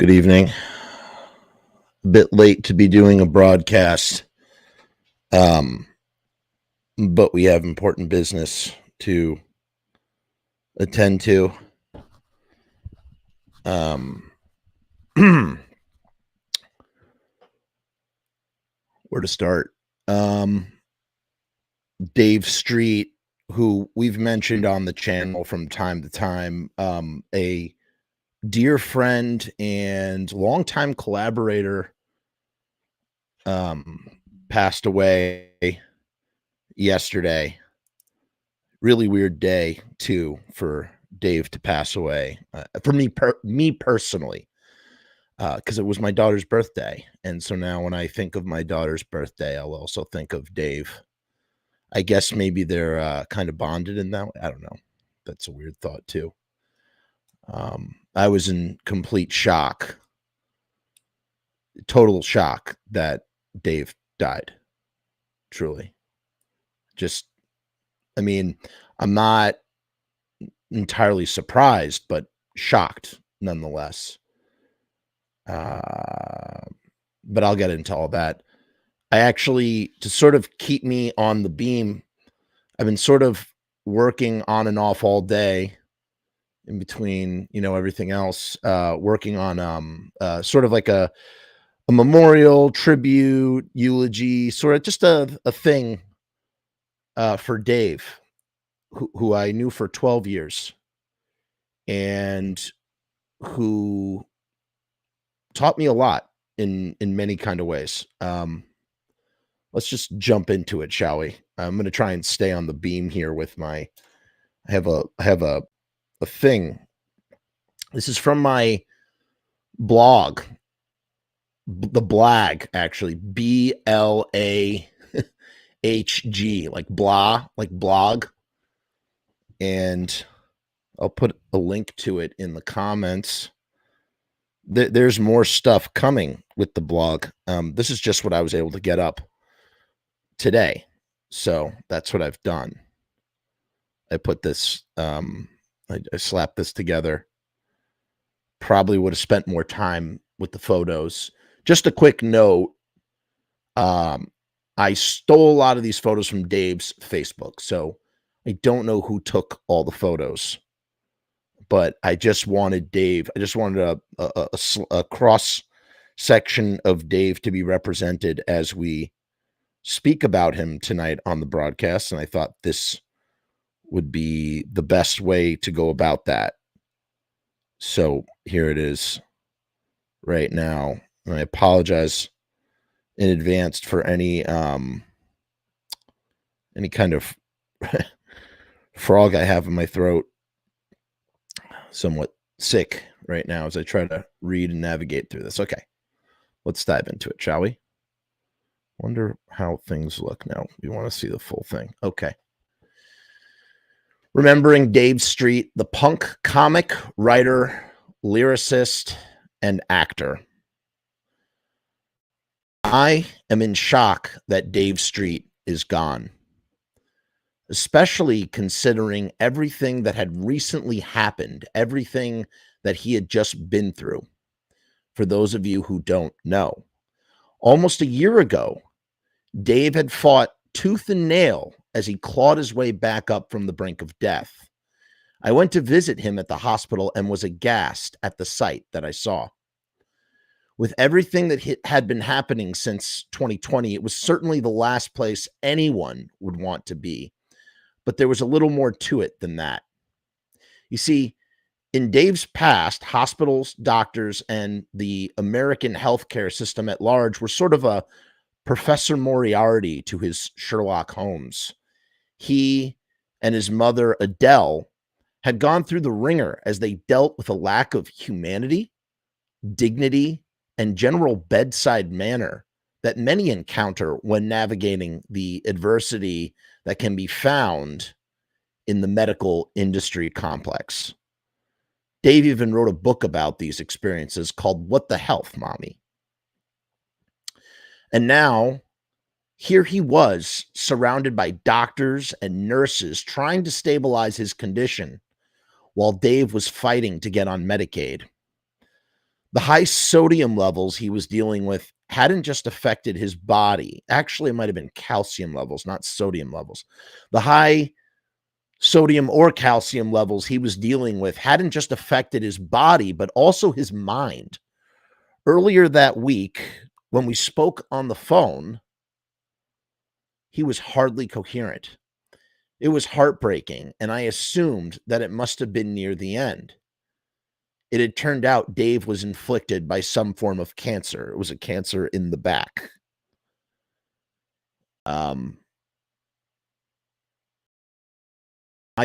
Good evening. A bit late to be doing a broadcast, but we have important business to attend to. Where to start? Dave Street, who we've mentioned on the channel from time to time, a dear friend and longtime collaborator, passed away yesterday. Really weird day too for Dave to pass away. For me personally, because it was my daughter's birthday, and so now when I think of my daughter's birthday, I'll also think of Dave. I guess maybe they're kind of bonded in that way. I don't know. That's a weird thought too. I was in complete shock, total shock that Dave died. Truly, just. I mean, I'm not entirely surprised, but shocked nonetheless. But I'll get into all that. I actually, to sort of keep me on the beam, I've been sort of working on and off all day in between, everything else, working on sort of like a memorial, tribute, eulogy, sort of just a thing for Dave, who I knew for 12 years and who taught me a lot in many kind of ways. Let's just jump into it, shall we? I'm going to try and stay on the beam here with I have a thing. This is from my blog, the blag, actually, BLAHG, like blah, like blog. And I'll put a link to it in the comments. There's more stuff coming with the blog. This is just what I was able to get up today. So that's what I've done. I put this, I slapped this together. Probably would have spent more time with the photos. Just a quick note. I stole a lot of these photos from Dave's Facebook. So I don't know who took all the photos, but I just wanted a cross section of Dave to be represented as we speak about him tonight on the broadcast. And I thought this would be the best way to go about that. So here it is right now. And I apologize in advance for any kind of frog I have in my throat. Somewhat sick right now as I try to read and navigate through this. Okay, let's dive into it, shall we? Wonder how things look now. We want to see the full thing. Okay. Remembering Dave Street, the punk comic, writer, lyricist, and actor. I am in shock that Dave Street is gone, especially considering everything that had recently happened, everything that he had just been through. For those of you who don't know, almost a year ago, Dave had fought tooth and nail as he clawed his way back up from the brink of death. I went to visit him at the hospital and was aghast at the sight that I saw. With everything that had been happening since 2020, it was certainly the last place anyone would want to be. But there was a little more to it than that. You see, in Dave's past, hospitals, doctors, and the American healthcare system at large were sort of a Professor Moriarty to his Sherlock Holmes. He and his mother, Adele, had gone through the ringer as they dealt with a lack of humanity, dignity, and general bedside manner that many encounter when navigating the adversity that can be found in the medical industry complex. Dave even wrote a book about these experiences called What the Health, Mommy? And now, here he was, surrounded by doctors and nurses trying to stabilize his condition while Dave was fighting to get on Medicaid. The high sodium levels he was dealing with hadn't just affected his body. Actually, it might have been calcium levels, not sodium levels. The high sodium or calcium levels he was dealing with hadn't just affected his body, but also his mind. Earlier that week, when we spoke on the phone, he was hardly coherent. It was heartbreaking, and I assumed that it must have been near the end. It had turned out Dave was inflicted by some form of cancer. It was a cancer in the back. I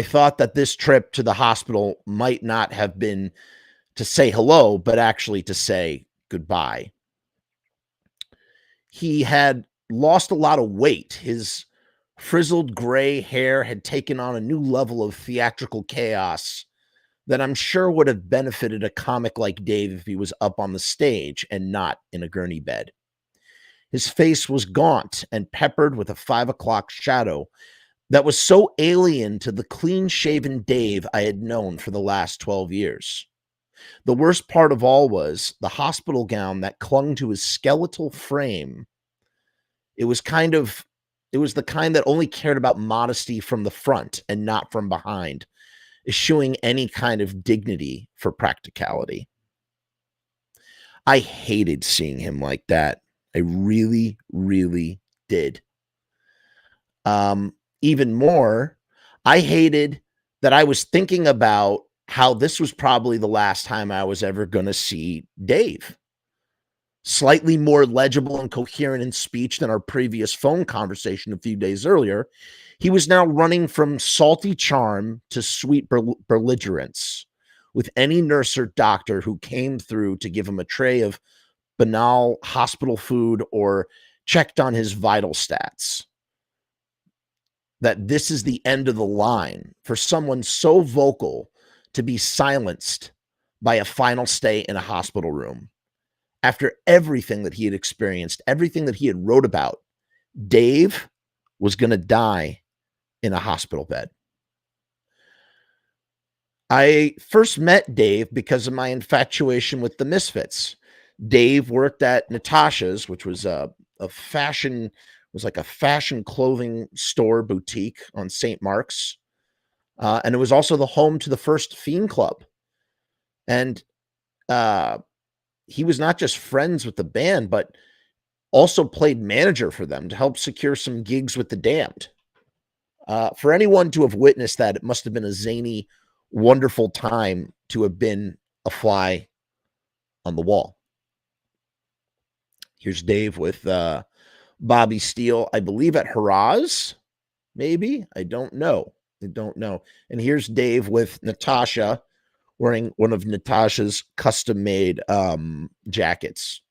thought that this trip to the hospital might not have been to say hello, but actually to say goodbye. He had lost a lot of weight. His frizzled gray hair had taken on a new level of theatrical chaos that I'm sure would have benefited a comic like Dave if he was up on the stage and not in a gurney bed. His face was gaunt and peppered with a 5 o'clock shadow that was so alien to the clean-shaven Dave I had known for the last 12 years. The worst part of all was the hospital gown that clung to his skeletal frame. It was the kind that only cared about modesty from the front and not from behind, eschewing any kind of dignity for practicality. I hated seeing him like that. I really, really did. Even more, I hated that I was thinking about how this was probably the last time I was ever going to see Dave. Slightly more legible and coherent in speech than our previous phone conversation a few days earlier, he was now running from salty charm to sweet belligerence with any nurse or doctor who came through to give him a tray of banal hospital food or checked on his vital stats. That this is the end of the line for someone so vocal to be silenced by a final stay in a hospital room. After everything that he had experienced, everything that he had wrote about, Dave was going to die in a hospital bed. I first met Dave because of my infatuation with the Misfits. Dave worked at Natasha's, which was like a fashion clothing store boutique on St. Mark's. And it was also the home to the first Fiend Club. And he was not just friends with the band, but also played manager for them to help secure some gigs with the Damned. For anyone to have witnessed that, it must have been a zany, wonderful time to have been a fly on the wall. Here's Dave with Bobby Steele, I believe at Haraz, maybe. I don't know. And here's Dave with Natasha wearing one of Natasha's custom-made jackets.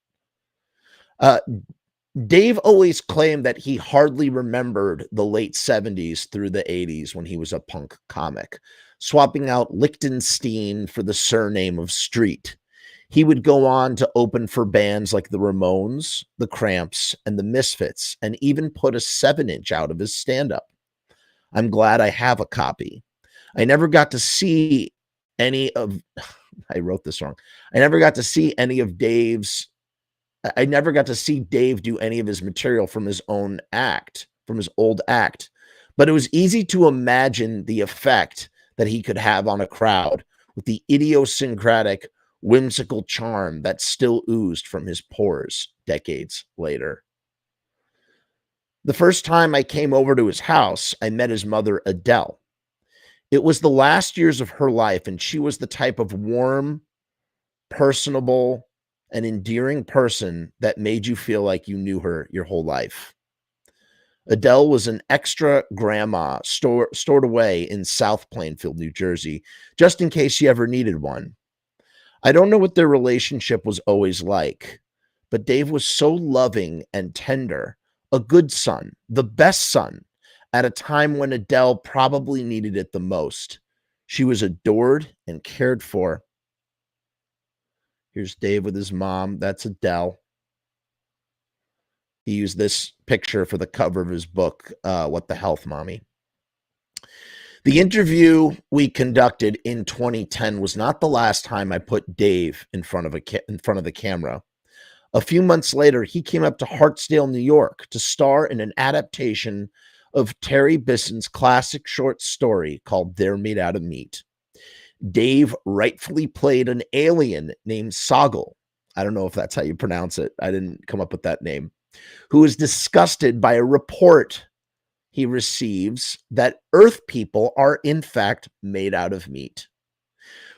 Dave always claimed that he hardly remembered the late 70s through the 80s when he was a punk comic, swapping out Lichtenstein for the surname of Street. He would go on to open for bands like the Ramones, the Cramps, and the Misfits, and even put a 7-inch out of his stand-up. I'm glad I have a copy. I never got to see any of I wrote this wrong. I never got to see Dave do any of his material from his old act, but it was easy to imagine the effect that he could have on a crowd with the idiosyncratic, whimsical charm that still oozed from his pores decades later. The first time I came over to his house, I met his mother, Adele. It was the last years of her life, and she was the type of warm, personable, and endearing person that made you feel like you knew her your whole life. Adele was an extra grandma stored away in South Plainfield, New Jersey, just in case she ever needed one. I don't know what their relationship was always like, but Dave was so loving and tender, a good son, the best son, at a time when Adele probably needed it the most. She was adored and cared for. Here's Dave with his mom. That's Adele. He used this picture for the cover of his book, What the Health, Mommy. The interview we conducted in 2010 was not the last time I put Dave in front of the camera. A few months later, he came up to Hartsdale, New York, to star in an adaptation of Terry Bisson's classic short story called They're Made Out of Meat. Dave rightfully played an alien named Soggle. I don't know if that's how you pronounce it. I didn't come up with that name. Who is disgusted by a report he receives that Earth people are in fact made out of meat.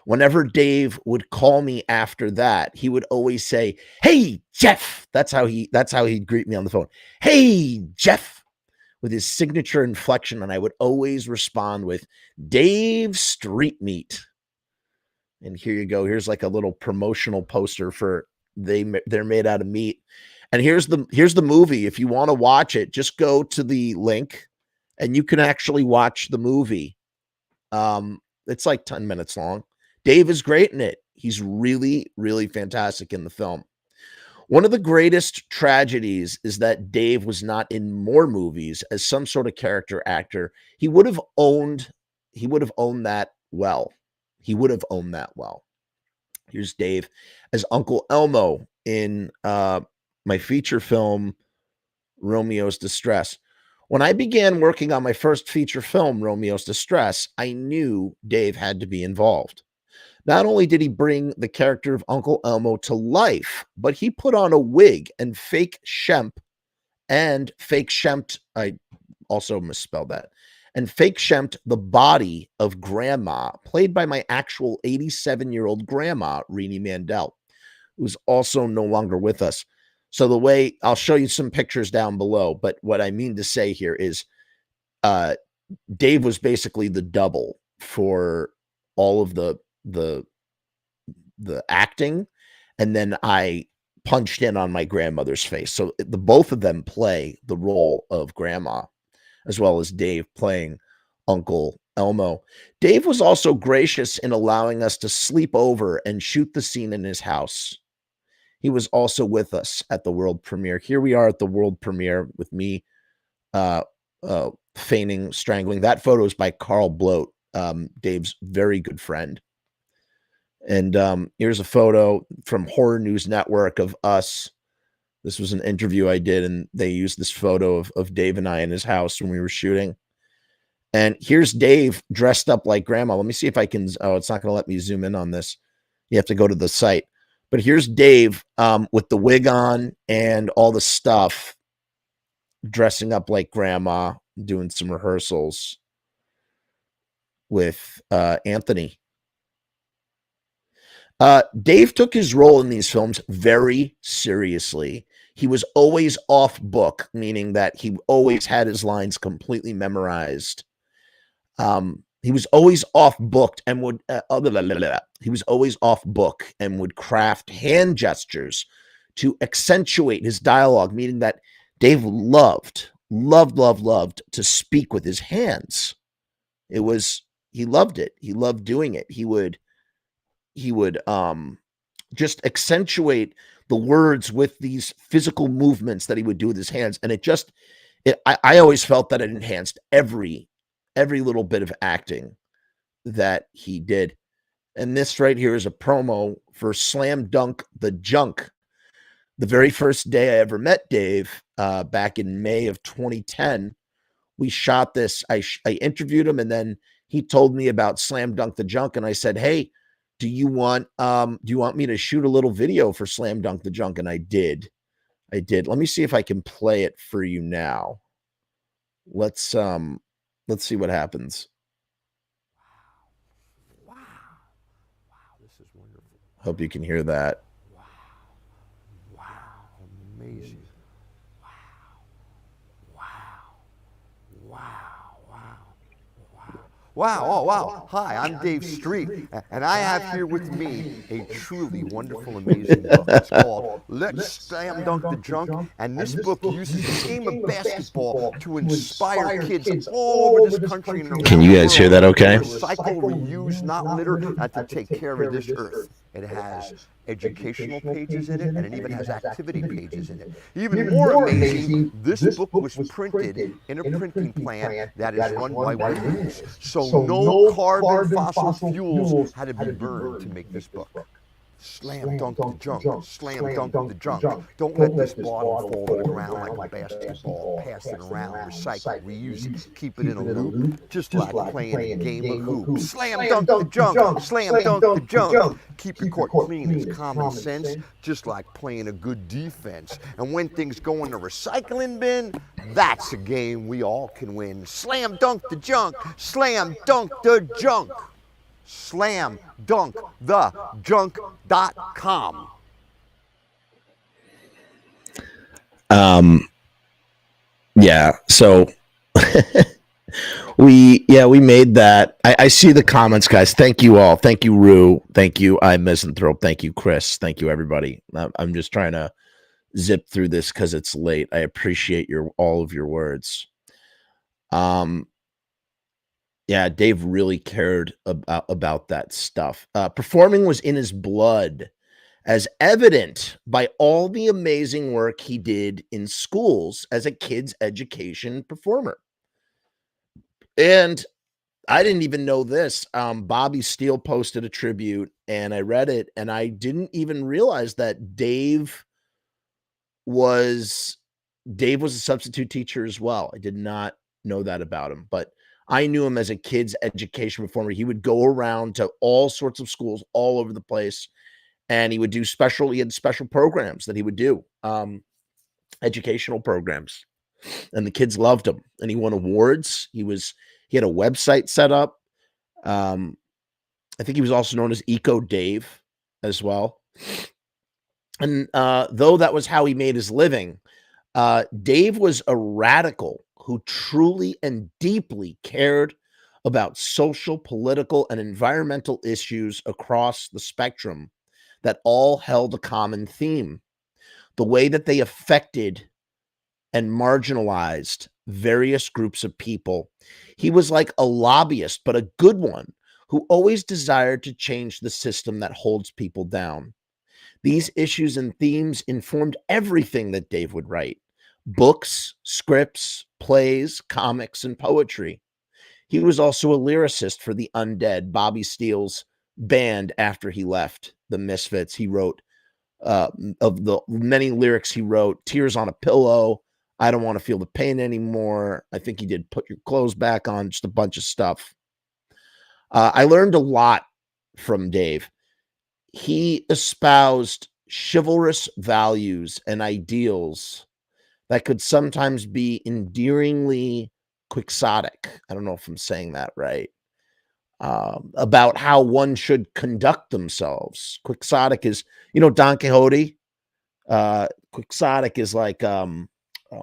Whenever Dave would call me after that, he would always say, "Hey, Jeff." That's how he'd greet me on the phone. "Hey, Jeff," with his signature inflection, and I would always respond with Dave Street Meat. And here you go. Here's like a little promotional poster for They're Made Out of Meat. And here's the movie. If you want to watch it, just go to the link and you can actually watch the movie. It's like 10 minutes long. Dave is great in it. He's really, really fantastic in the film. One of the greatest tragedies is that Dave was not in more movies as some sort of character actor. He would have owned that well. He would have owned that well. Here's Dave as Uncle Elmo in my feature film, Romeo's Distress. When I began working on my first feature film, Romeo's Distress, I knew Dave had to be involved. Not only did he bring the character of Uncle Elmo to life, but he put on a wig and fake Shemp, I also misspelled that, and fake Shemped the body of Grandma, played by my actual 87-year-old grandma, Renee Mandel, who's also no longer with us. So the way, I'll show you some pictures down below, but what I mean to say here is Dave was basically the double for all of the acting, and then I punched in on my grandmother's face. So the both of them play the role of Grandma, as well as Dave playing Uncle Elmo. Dave was also gracious in allowing us to sleep over and shoot the scene in his house. He was also with us at the world premiere. Here we are at the world premiere with me feigning strangling. That photo is by Carl Bloat, Dave's very good friend. And here's a photo from Horror News Network of us. This was an interview I did, and they used this photo of Dave and I in his house when we were shooting. And here's Dave dressed up like Grandma. Let me see if I can. Oh, it's not going to let me zoom in on this. You have to go to the site. But here's Dave with the wig on and all the stuff, dressing up like Grandma, doing some rehearsals with Anthony. Dave took his role in these films very seriously. He was always off book, meaning that he always had his lines completely memorized. He was always off booked and would he was always off book and would craft hand gestures to accentuate his dialogue, meaning that Dave loved to speak with his hands. He loved it. He loved doing it. He would just accentuate the words with these physical movements that he would do with his hands. And I always felt that it enhanced every little bit of acting that he did. And this right here is a promo for Slam Dunk the Junk. The very first day I ever met Dave, back in May of 2010, we shot this. I interviewed him, and then he told me about Slam Dunk the Junk, and I said, "Hey, do you want me to shoot a little video for Slam Dunk the Junk?" And I did. Let me see if I can play it for you now. Let's see what happens. Wow. This is wonderful. Hope you can hear that. Wow. Amazing. Wow. Oh, wow. Hi, I'm Dave Street, and I have here with me a truly wonderful, amazing book. It's called Let's Slam Dunk the Junk, and this book uses the game of basketball to inspire kids all over this country and around the world. Can you guys hear that okay? To recycle, reuse, not litter, and to take care of this earth. It has educational pages in it, and it even has activity pages in it. Even more amazing, this book was printed in a printing plant that is run by Frumess. So So no carbon fossil fuels had to be burned to make this book. Slam dunk the junk, slam dunk the junk. Don't let this bottle fall to the ground like a basketball. Pass it around, recycle, reuse it, keep it in a loop, just like playing a game of hoop. Slam dunk the junk, slam dunk the junk. Keep your court clean, it's common sense, just like playing a good defense. And when things go in the recycling bin, that's a game we all can win. Slam dunk the junk, slam dunk the junk. Slam dunk the junk.com. Yeah, so we made that. I see the comments, guys. Thank you all. Thank you, Rue. Thank you, I Misanthrope. Thank you, Chris. Thank you, everybody. I'm just trying to zip through this because it's late. I appreciate all of your words. Yeah, Dave really cared about that stuff. Performing was in his blood, as evident by all the amazing work he did in schools as a kids' education performer. And I didn't even know this. Bobby Steele posted a tribute, and I read it, and I didn't even realize that Dave was a substitute teacher as well. I did not know that about him, but I knew him as a kids' education performer. He would go around to all sorts of schools all over the place, and he had special programs that he would do, educational programs, and the kids loved him, and he won awards. He had a website set up. I think he was also known as Eco Dave as well. And though that was how he made his living, Dave was a radical who truly and deeply cared about social, political, and environmental issues across the spectrum that all held a common theme: the way that they affected and marginalized various groups of people. He was like a lobbyist, but a good one, who always desired to change the system that holds people down. These issues and themes informed everything that Dave would write: books, scripts, plays, comics, and poetry. He was also a lyricist for the Undead, Bobby Steele's band, after he left the Misfits. He wrote, of the many lyrics he wrote, Tears on a Pillow, I Don't Want to Feel the Pain Anymore. I think he did Put Your Clothes Back On, just a bunch of stuff. I learned a lot from Dave. He espoused chivalrous values and ideals that could sometimes be endearingly quixotic. I don't know if I'm saying that right. About how one should conduct themselves. Quixotic is, Don Quixote. Quixotic is like, oh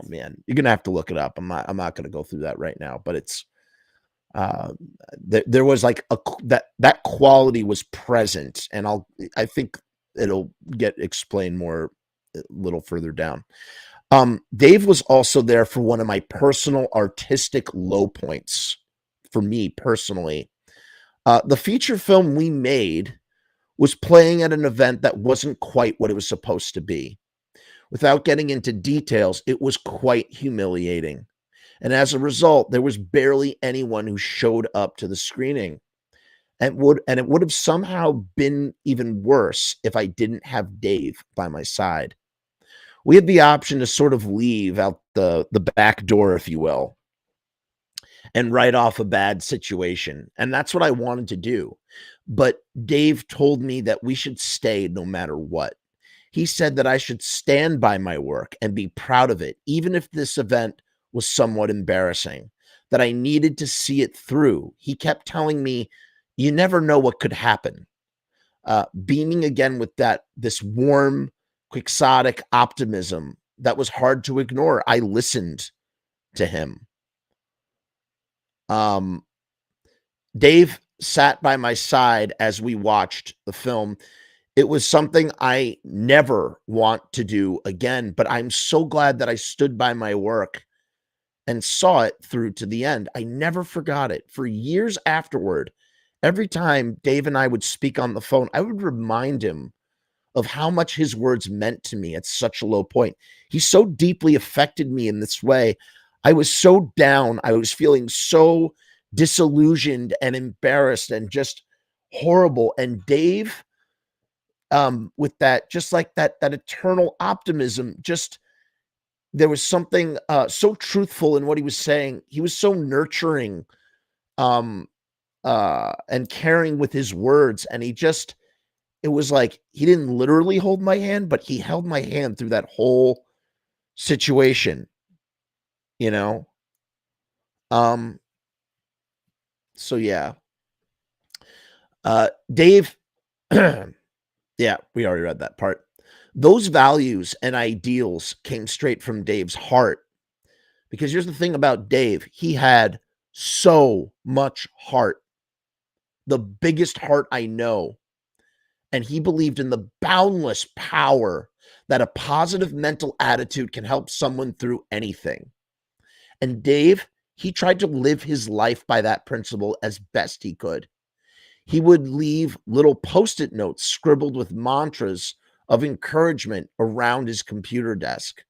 man, you're gonna have to look it up. I'm not gonna go through that right now, but it's there was like that quality was present, and I think it'll get explained more a little further down. Dave was also there for one of my personal artistic low points for me personally. The feature film we made was playing at an event that wasn't quite what it was supposed to be. Without getting into details, it was quite humiliating. And as a result, there was barely anyone who showed up to the screening. And it would have somehow been even worse if I didn't have Dave by my side. We had the option to sort of leave out the back door, if you will, and write off a bad situation. And that's what I wanted to do. But Dave told me that we should stay no matter what. He said that I should stand by my work and be proud of it, even if this event was somewhat embarrassing, that I needed to see it through. He kept telling me, you never know what could happen. Beaming again with this warm, quixotic optimism that was hard to ignore. I listened to him. Dave sat by my side as we watched the film. It was something I never want to do again, but I'm so glad that I stood by my work and saw it through to the end. I never forgot it. For years afterward, every time Dave and I would speak on the phone, I would remind him of how much his words meant to me at such a low point. He so deeply affected me in this way. I was so down. I was feeling so disillusioned and embarrassed and just horrible. And Dave, with that, just like that eternal optimism, just there was something so truthful in what he was saying. He was so nurturing and caring with his words, and it was like he didn't literally hold my hand, but he held my hand through that whole situation, you know. So yeah. Dave, yeah, we already read that part. Those values and ideals came straight from Dave's heart. Because here's the thing about Dave, he had so much heart, the biggest heart I know. And he believed in the boundless power that a positive mental attitude can help someone through anything. And Dave, he tried to live his life by that principle as best he could. He would leave little post-it notes scribbled with mantras of encouragement around his computer desk.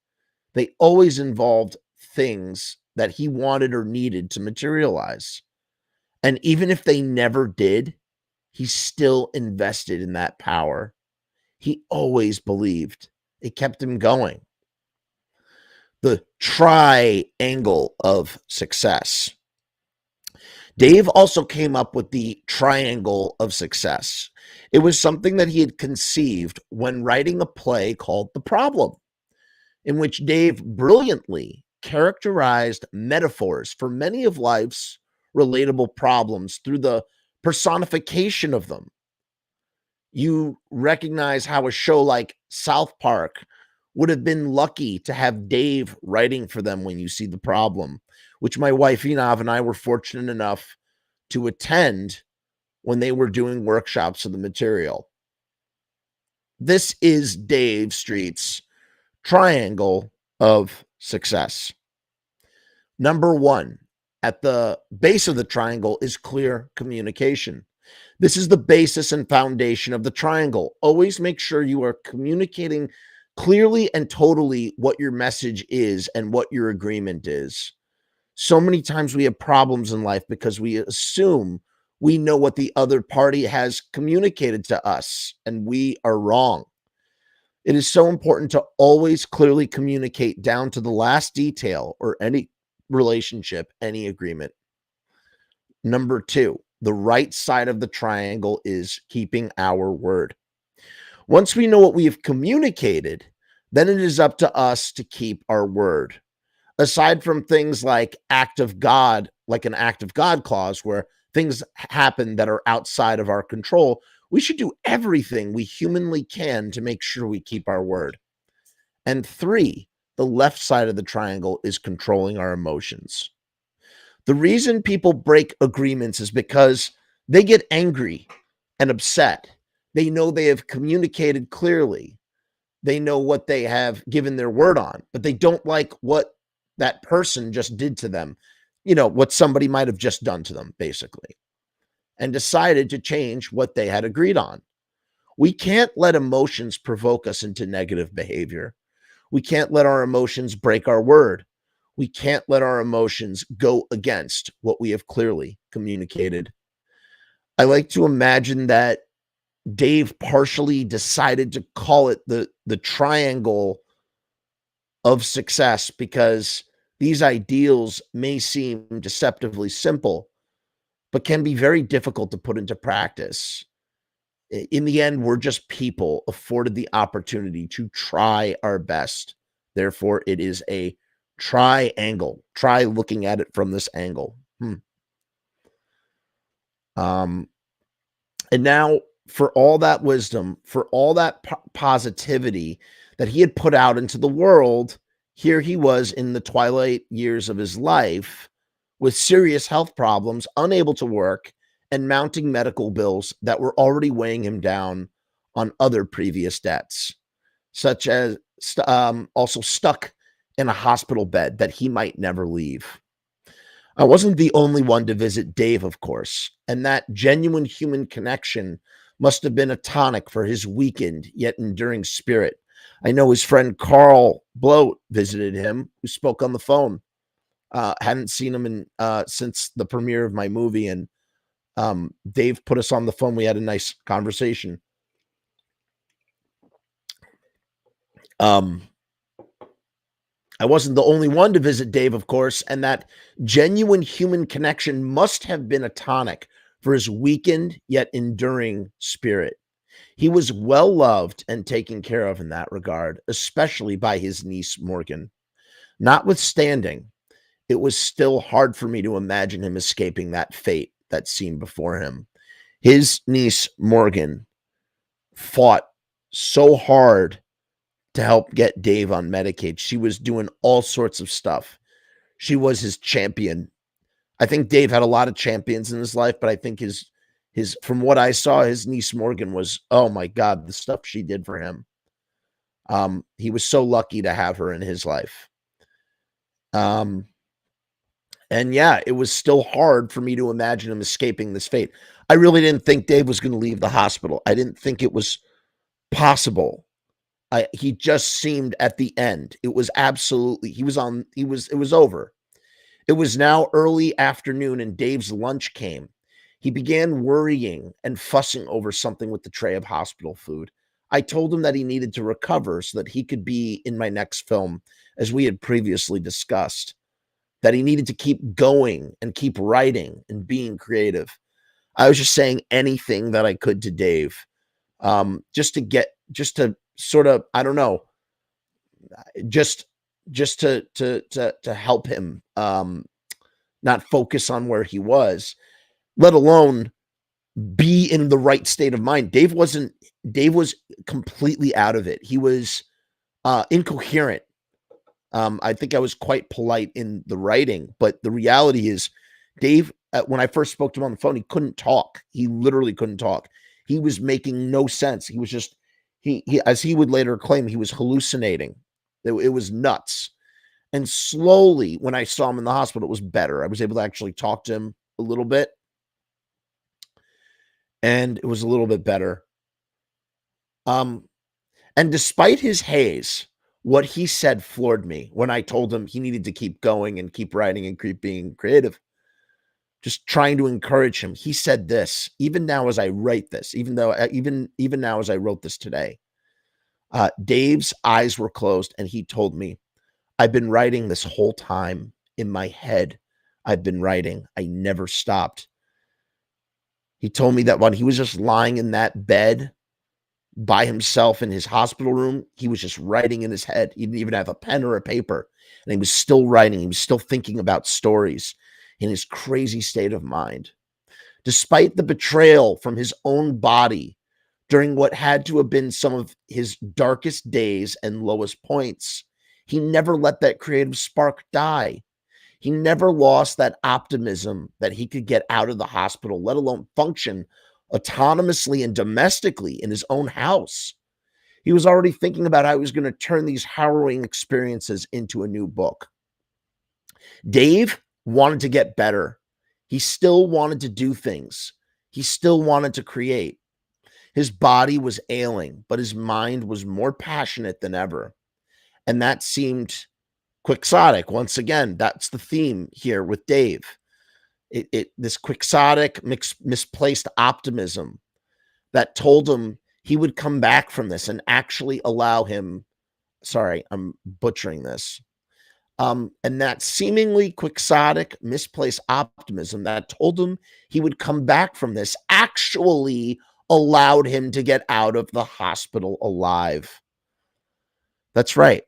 They always involved things that he wanted or needed to materialize. And even if they never did, he still invested in that power. He always believed. It kept him going. The triangle of success. Dave also came up with the triangle of success. It was something that he had conceived when writing a play called The Problem, in which Dave brilliantly characterized metaphors for many of life's relatable problems through the personification of them. You recognize how a show like South Park would have been lucky to have Dave writing for them when you see The Problem, which my wife Enav and I were fortunate enough to attend when they were doing workshops of the material. This is Dave Street's triangle of success. Number one, at the base of the triangle is clear communication. This is the basis and foundation of the triangle. Always make sure you are communicating clearly and totally what your message is and what your agreement is. So many times we have problems in life because we assume we know what the other party has communicated to us, and we are wrong. It is so important to always clearly communicate down to the last detail or any relationship, any agreement. Number two, the right side of the triangle is keeping our word. Once we know what we have communicated, then it is up to us to keep our word. Aside from things like act of God, like an act of God clause where things happen that are outside of our control, we should do everything we humanly can to make sure we keep our word. And three, the left side of the triangle is controlling our emotions. The reason people break agreements is because they get angry and upset. They know they have communicated clearly. They know what they have given their word on, but they don't like what that person just did to them. You know, what somebody might have just done to them, basically, and decided to change what they had agreed on. We can't let emotions provoke us into negative behavior. We can't let our emotions break our word. We can't let our emotions go against what we have clearly communicated. I like to imagine that Dave partially decided to call it the triangle of success because these ideals may seem deceptively simple, but can be very difficult to put into practice. In the end, we're just people afforded the opportunity to try our best. Therefore, it is a triangle. Try looking at it from this angle. And now, for all that wisdom, for all that positivity that he had put out into the world, here he was in the twilight years of his life with serious health problems, unable to work, and mounting medical bills that were already weighing him down on other previous debts, such as also stuck in a hospital bed that he might never leave. I wasn't the only one to visit Dave, of course, and that genuine human connection must have been a tonic for his weakened yet enduring spirit. I know his friend Carl Bloat visited him, who spoke on the phone. Hadn't seen him in since the premiere of my movie, and Dave put us on the phone. We had a nice conversation. I wasn't the only one to visit Dave, of course, and that genuine human connection must have been a tonic for his weakened yet enduring spirit. He was well loved and taken care of in that regard, especially by his niece, Morgan. Notwithstanding, it was still hard for me to imagine him escaping that fate that seemed before him. His niece, Morgan, fought so hard to help get Dave on Medicaid. She was doing all sorts of stuff. She was his champion. I think Dave had a lot of champions in his life, but I think his from what I saw, his niece Morgan was, oh my God, the stuff she did for him. He was so lucky to have her in his life. And yeah, it was still hard for me to imagine him escaping this fate. I really didn't think Dave was going to leave the hospital. I didn't think it was possible. He just seemed at the end. It was absolutely, it was over. It was now early afternoon and Dave's lunch came. He began worrying and fussing over something with the tray of hospital food. I told him that he needed to recover so that he could be in my next film, as we had previously discussed, that he needed to keep going and keep writing and being creative. I was just saying anything that I could to Dave, just to sort of, I don't know, just to help him not focus on where he was, let alone be in the right state of mind. Dave was completely out of it. He was incoherent. I think I was quite polite in the writing, but the reality is Dave, when I first spoke to him on the phone, he couldn't talk. He literally couldn't talk. He was making no sense. He was just, he as he would later claim, he was hallucinating. It was nuts. And slowly, when I saw him in the hospital, it was better. I was able to actually talk to him a little bit. And it was a little bit better. And despite his haze, what he said floored me when I told him he needed to keep going and keep writing and keep being creative. Just trying to encourage him. He said this, even now as I write this, even now as I wrote this today, Dave's eyes were closed and he told me, I've been writing this whole time in my head. I've been writing. I never stopped. He told me that when he was just lying in that bed by himself in his hospital room, he was just writing in his head. He didn't even have a pen or a paper. And he was still writing. He was still thinking about stories in his crazy state of mind. Despite the betrayal from his own body during what had to have been some of his darkest days and lowest points, he never let that creative spark die. He never lost that optimism that he could get out of the hospital, let alone function autonomously and domestically in his own house. He was already thinking about how he was going to turn these harrowing experiences into a new book. Dave wanted to get better. He still wanted to do things. He still wanted to create. His body was ailing, but his mind was more passionate than ever. And that seemed quixotic. Once again, that's the theme here with Dave. This quixotic, misplaced optimism that told him he would come back from this and actually allow him. Sorry, I'm butchering this. And that seemingly quixotic, misplaced optimism that told him he would come back from this actually allowed him to get out of the hospital alive. That's right.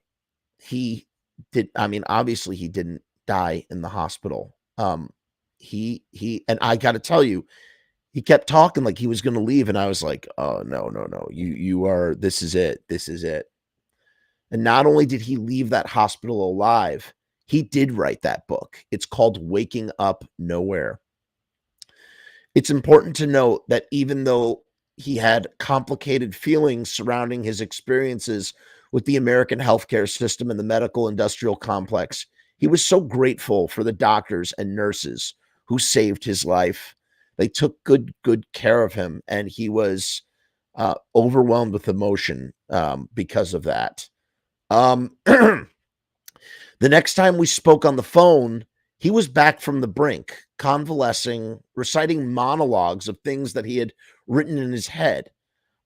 He did. I mean, obviously he didn't die in the hospital. And I got to tell you, he kept talking like he was going to leave. And I was like, oh, no. This is it. And not only did he leave that hospital alive, he did write that book. It's called Waking Up Nowhere. It's important to note that even though he had complicated feelings surrounding his experiences with the American healthcare system and the medical industrial complex, he was so grateful for the doctors and nurses who saved his life. They took good care of him, and he was overwhelmed with emotion because of that. The next time we spoke on the phone, He was back from the brink, convalescing, reciting monologues of things that he had written in his head.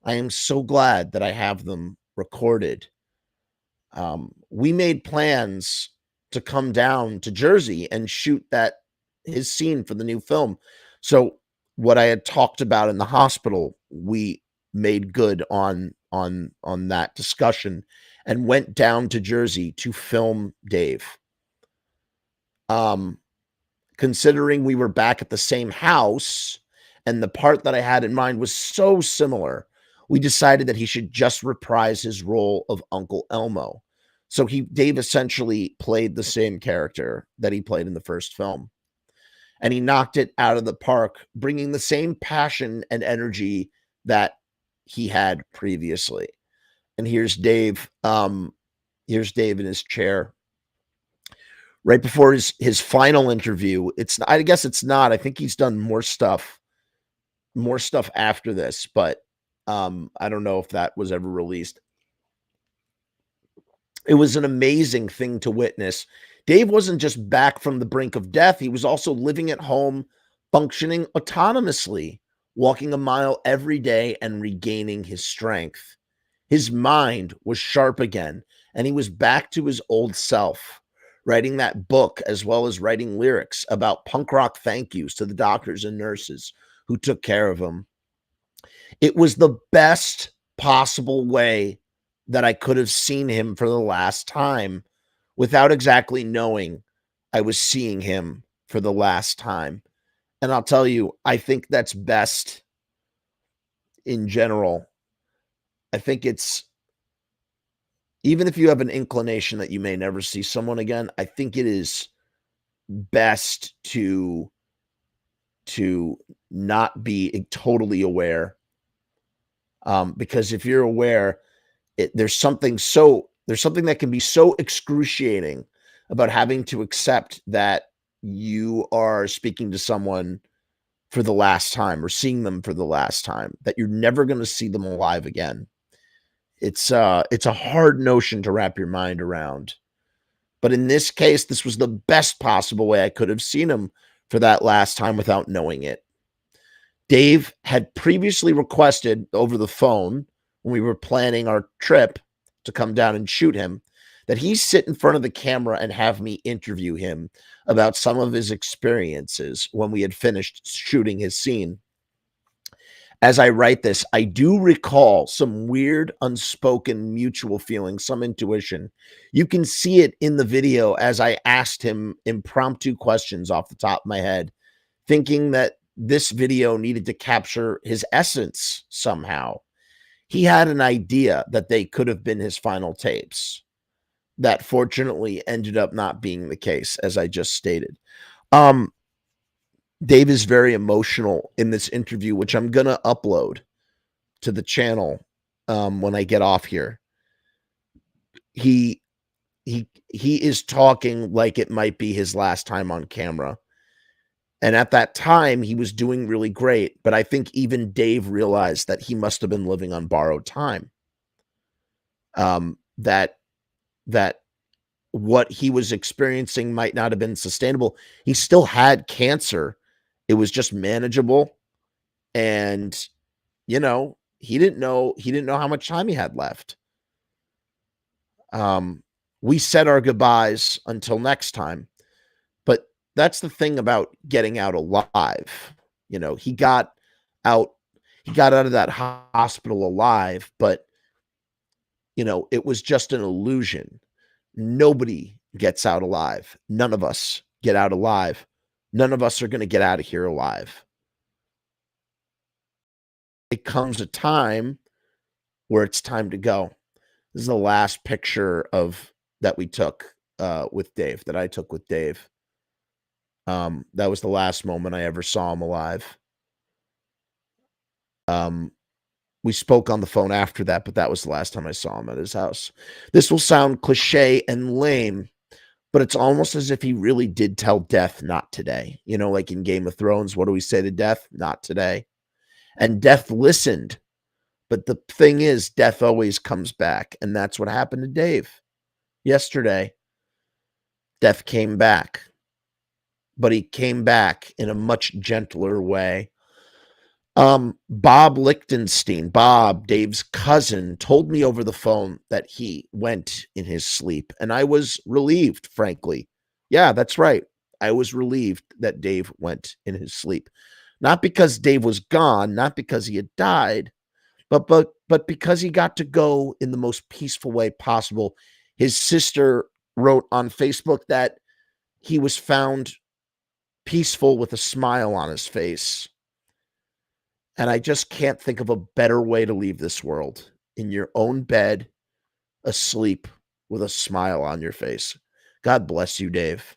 I am so glad that I have them recorded. We made plans to come down to Jersey and shoot his scene for the new film. So what I had talked about in the hospital, we made good on that discussion and went down to Jersey to film Dave. Considering we were back at the same house and the part that I had in mind was so similar, we decided that he should just reprise his role of Uncle Elmo. So Dave essentially played the same character that he played in the first film. And he knocked it out of the park, bringing the same passion and energy that he had previously. And here's Dave. Here's Dave in his chair. Right before his final interview. I guess it's not. I think he's done more stuff after this, but I don't know if that was ever released. It was an amazing thing to witness. Dave wasn't just back from the brink of death. He was also living at home, functioning autonomously, walking a mile every day and regaining his strength. His mind was sharp again, and he was back to his old self, writing that book as well as writing lyrics about punk rock thank yous to the doctors and nurses who took care of him. It was the best possible way that I could have seen him for the last time without exactly knowing I was seeing him for the last time. And I'll tell you, I think that's best in general. I think it's, even if you have an inclination that you may never see someone again, I think it is best to not be totally aware. Because if you're aware, there's something that can be so excruciating about having to accept that you are speaking to someone for the last time or seeing them for the last time, that you're never going to see them alive again. It's a hard notion to wrap your mind around. But in this case, this was the best possible way I could have seen him for that last time without knowing it. Dave had previously requested over the phone when we were planning our trip to come down and shoot him, that he sit in front of the camera and have me interview him about some of his experiences when we had finished shooting his scene. As I write this, I do recall some weird, unspoken mutual feelings, some intuition. You can see it in the video as I asked him impromptu questions off the top of my head, thinking that this video needed to capture his essence somehow. He had an idea that they could have been his final tapes. That fortunately ended up not being the case, as I just stated. Dave is very emotional in this interview, which I'm going to upload to the channel when I get off here. He is talking like it might be his last time on camera. And at that time, he was doing really great. But I think even Dave realized that he must have been living on borrowed time. That what he was experiencing might not have been sustainable. He still had cancer. It was just manageable. And, you know, he didn't know how much time he had left. We said our goodbyes until next time. But that's the thing about getting out alive. You know, he got out of that hospital alive, but, you know, it was just an illusion. Nobody gets out alive. None of us get out alive. None of us are going to get out of here alive. It comes a time where it's time to go. This is the last picture that we took with Dave, that I took with Dave. That was the last moment I ever saw him alive. We spoke on the phone after that, but that was the last time I saw him at his house. This will sound cliche and lame, but it's almost as if he really did tell Death, not today. You know, like in Game of Thrones, what do we say to Death? Not today. And Death listened. But the thing is, Death always comes back. And that's what happened to Dave yesterday. Death came back. but he came back in a much gentler way. Bob Lichtenstein, Bob, Dave's cousin, told me over the phone that he went in his sleep, and I was relieved, frankly. Yeah, that's right. I was relieved that Dave went in his sleep. Not because Dave was gone, not because he had died, but because he got to go in the most peaceful way possible. His sister wrote on Facebook that he was found peaceful with a smile on his face. And I just can't think of a better way to leave this world, in your own bed, asleep with a smile on your face. God bless you, Dave.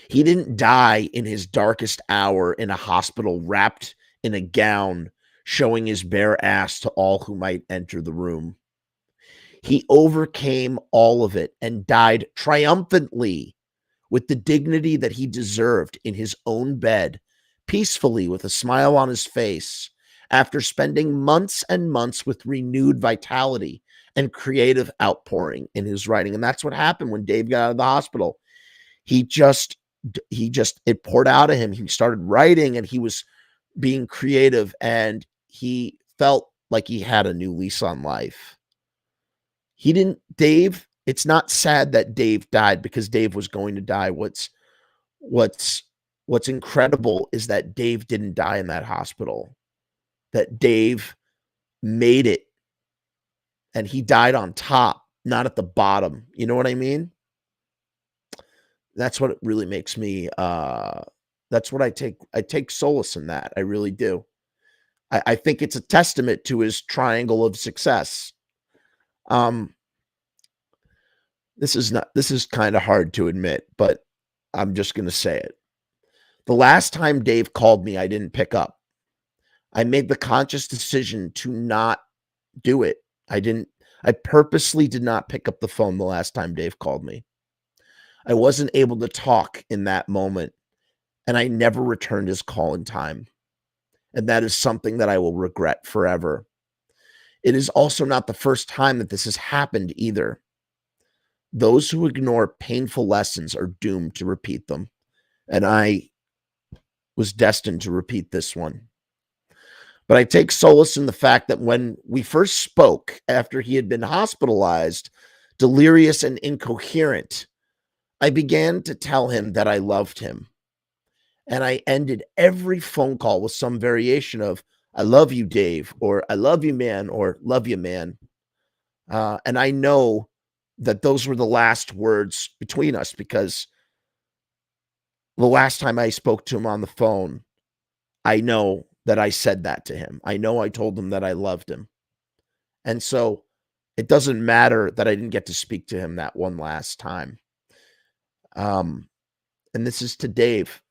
He didn't die in his darkest hour in a hospital wrapped in a gown, showing his bare ass to all who might enter the room. He overcame all of it and died triumphantly with the dignity that he deserved in his own bed, peacefully with a smile on his face, after spending months and months with renewed vitality and creative outpouring in his writing. And that's what happened when Dave got out of the hospital. It poured out of him. He started writing and he was being creative, and he felt like he had a new lease on life. It's not sad that Dave died, because Dave was going to die. What's incredible is that Dave didn't die in that hospital, that Dave made it, and he died on top, not at the bottom. You know what I mean? That's what it really makes me, that's what I take solace in that. I really do. I think it's a testament to his triangle of success. This is kind of hard to admit, but I'm just going to say it. The last time Dave called me, I didn't pick up. I made the conscious decision to not do it. I purposely did not pick up the phone the last time Dave called me. I wasn't able to talk in that moment, and I never returned his call in time. And that is something that I will regret forever. It is also not the first time that this has happened either. Those who ignore painful lessons are doomed to repeat them. And I was destined to repeat this one. But I take solace in the fact that when we first spoke after he had been hospitalized, delirious and incoherent, I began to tell him that I loved him. And I ended every phone call with some variation of, I love you, Dave, or I love you, man, or love you, man. And I know that those were the last words between us, because the last time I spoke to him on the phone, I know that I said that to him. I know I told him that I loved him. And so it doesn't matter that I didn't get to speak to him that one last time. And this is to Dave.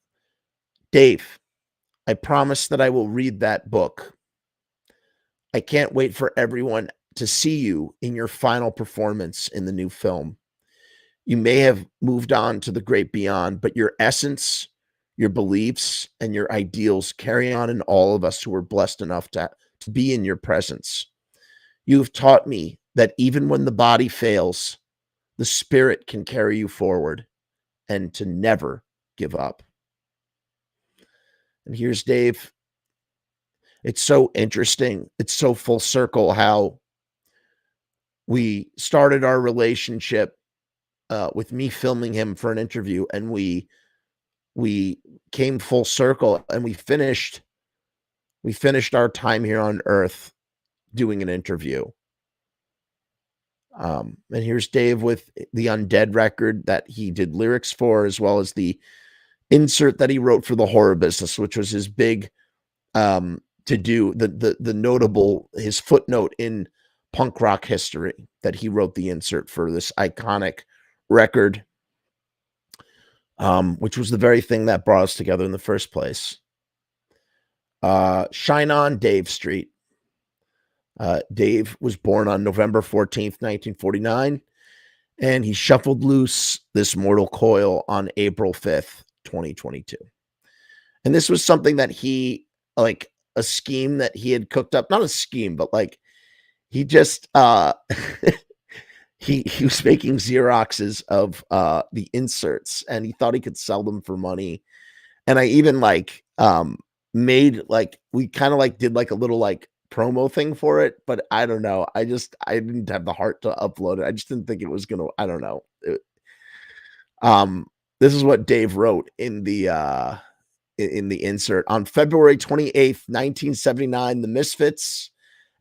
Dave, I promise that I will read that book. I can't wait for everyone to see you in your final performance in the new film. You may have moved on to the great beyond, but your essence, your beliefs, and your ideals carry on in all of us who are blessed enough to be in your presence. You have taught me that even when the body fails, the spirit can carry you forward, and to never give up. And here's Dave. It's so interesting. It's so full circle how we started our relationship with me filming him for an interview, and we came full circle, and we finished our time here on Earth doing an interview. And here's Dave with the Undead record that he did lyrics for, as well as the insert that he wrote for the Horror Business, which was his big to do, the notable, his footnote in punk rock history, that he wrote the insert for this iconic record, which was the very thing that brought us together in the first place. Shine On, Dave Street. Dave was born on November 14th, 1949, and he shuffled loose this mortal coil on April 5th, 2022. And this was something that he, like a scheme that he had cooked up, not a scheme, but like he just, he was making Xeroxes of the inserts, and he thought he could sell them for money. And I even like made like we kind of like did like a little like promo thing for it, but I don't know. I didn't have the heart to upload it. I just didn't think it was gonna. I don't know. This is what Dave wrote in the insert. On February 28th, 1979, the Misfits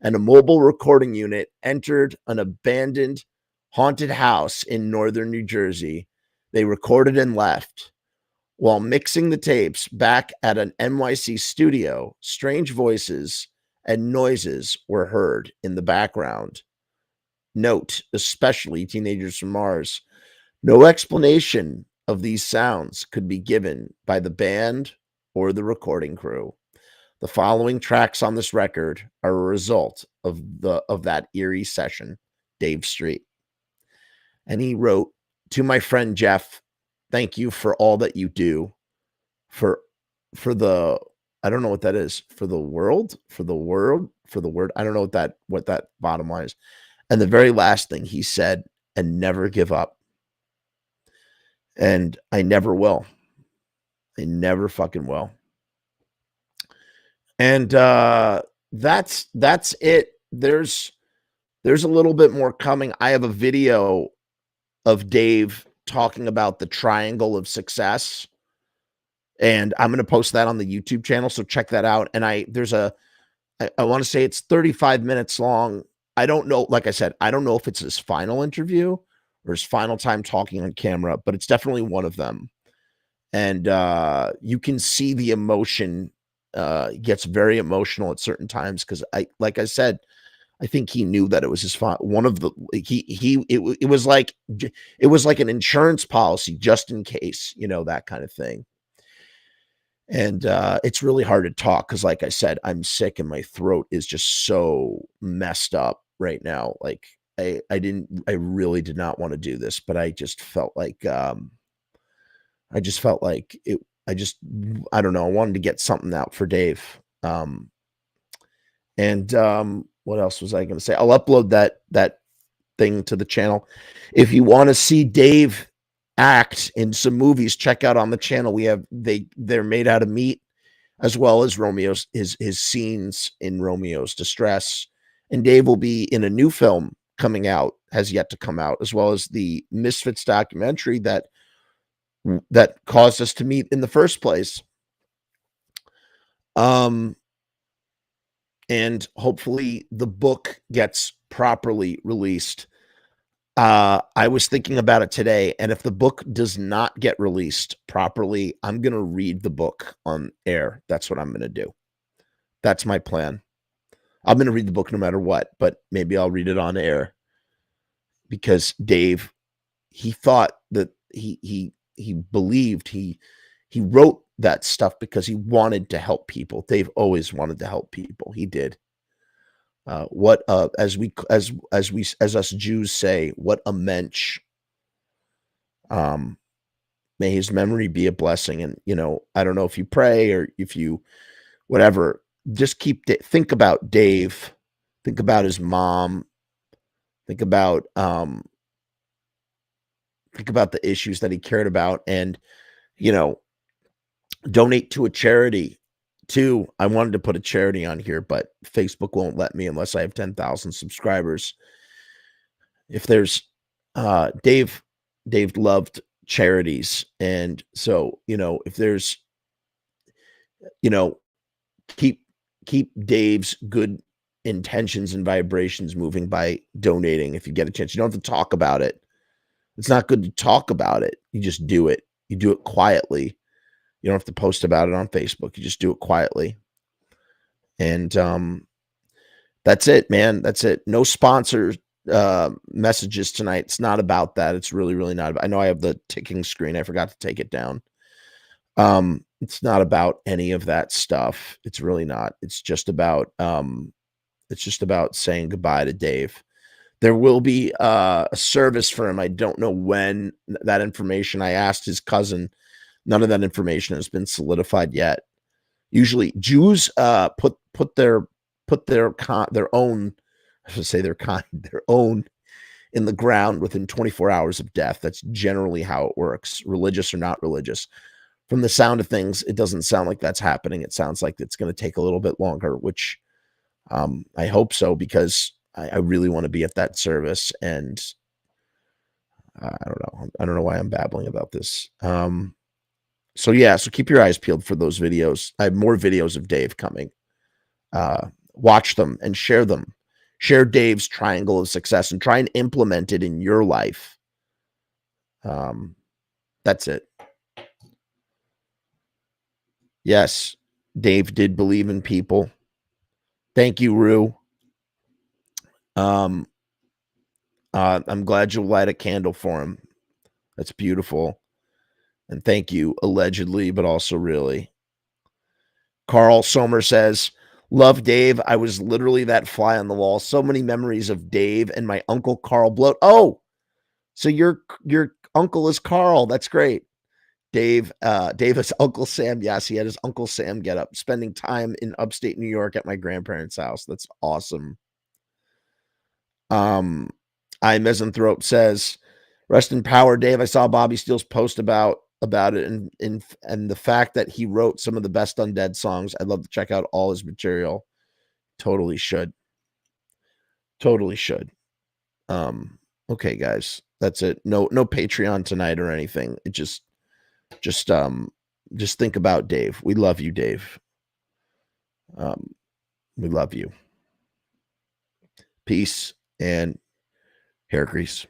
and a mobile recording unit entered an abandoned haunted house in northern New Jersey. They recorded and left. While mixing the tapes back at an NYC studio, strange voices and noises were heard in the background. Note, especially Teenagers from Mars. No explanation of these sounds could be given by the band or the recording crew. The following tracks on this record are a result of that eerie session. Dave Street. And he wrote, to my friend Jeff, thank you for all that you do for the, I don't know what that is, for the world, for the word. I don't know what that bottom line is. And the very last thing he said, and never give up. And I never will. I never fucking will. And that's it. There's a little bit more coming. I have a video of Dave talking about the triangle of success, and I'm going to post that on the YouTube channel, so check that out. And I want to say it's 35 minutes long. I don't know, like I said, I don't know if it's his final interview or his final time talking on camera, but it's definitely one of them. And you can see the emotion. Gets very emotional at certain times because like I said, I think he knew that it was his fault. One of the it was like an insurance policy just in case, that kind of thing. And it's really hard to talk because, like I said, I'm sick and my throat is just so messed up right now. Like I really did not want to do this, but I just felt like I don't know. I wanted to get something out for Dave. What else was I going to say? I'll upload that thing to the channel. If you want to see Dave act in some movies, check out on the channel. They're made out of meat, as well as Romeo's his scenes in Romeo's Distress. And Dave will be in a new film coming out, has yet to come out, as well as the Misfits documentary that caused us to meet in the first place. And hopefully the book gets properly released. I was thinking about it today, and if the book does not get released properly, I'm going to read the book on air. That's what I'm going to do. That's my plan. I'm going to read the book no matter what, but maybe I'll read it on air because Dave, he thought that he believed he wrote that stuff because he wanted to help people. Dave always wanted to help people. He did. As us Jews say, what a mensch. May his memory be a blessing. And I don't know if you pray or if you whatever, just think about Dave, think about his mom, think about the issues that he cared about, and donate to a charity too. I wanted to put a charity on here, but Facebook won't let me unless I have 10,000 subscribers. If there's Dave loved charities, and so if there's keep Dave's good intentions and vibrations moving by donating. If you get a chance, you don't have to talk about it. It's not good to talk about it. You just do it. You do it quietly. You don't have to post about it on Facebook. You just do it quietly. And that's it, man. That's it. No sponsor messages tonight. It's not about that. It's really, really not. I know I have the ticking screen. I forgot to take it down. It's not about any of that stuff. It's really not. It's just about saying goodbye to Dave. There will be a service for him. I don't know when. That information, I asked his cousin. None of that information has been solidified yet. Usually Jews put their own, I should say their own in the ground within 24 hours of death. That's generally how it works, religious or not religious. From the sound of things, it doesn't sound like that's happening. It sounds like it's going to take a little bit longer, which I hope so, because I really want to be at that service. And I don't know why I'm babbling about this. So yeah, so keep your eyes peeled for those videos. I have more videos of Dave coming. Watch them and share them. Share Dave's triangle of success and try and implement it in your life. That's it. Yes, Dave did believe in people. Thank you, Rue. I'm glad you'll light a candle for him. That's beautiful. And thank you, allegedly, but also really. Carl Sommer says, love Dave. I was literally that fly on the wall. So many memories of Dave and my uncle Carl Bloat. Oh, so your uncle is Carl. That's great. Dave is Uncle Sam. Yes, he had his Uncle Sam get up, spending time in upstate New York at my grandparents' house. That's awesome. I Misanthrope says, rest in power, Dave. I saw Bobby Steele's post about it and the fact that he wrote some of the best undead songs. I'd love to check out all his material. Totally should. Totally should. Okay, guys. That's it. No Patreon tonight or anything. It just think about Dave. We love you, Dave. We love you. Peace and hair grease.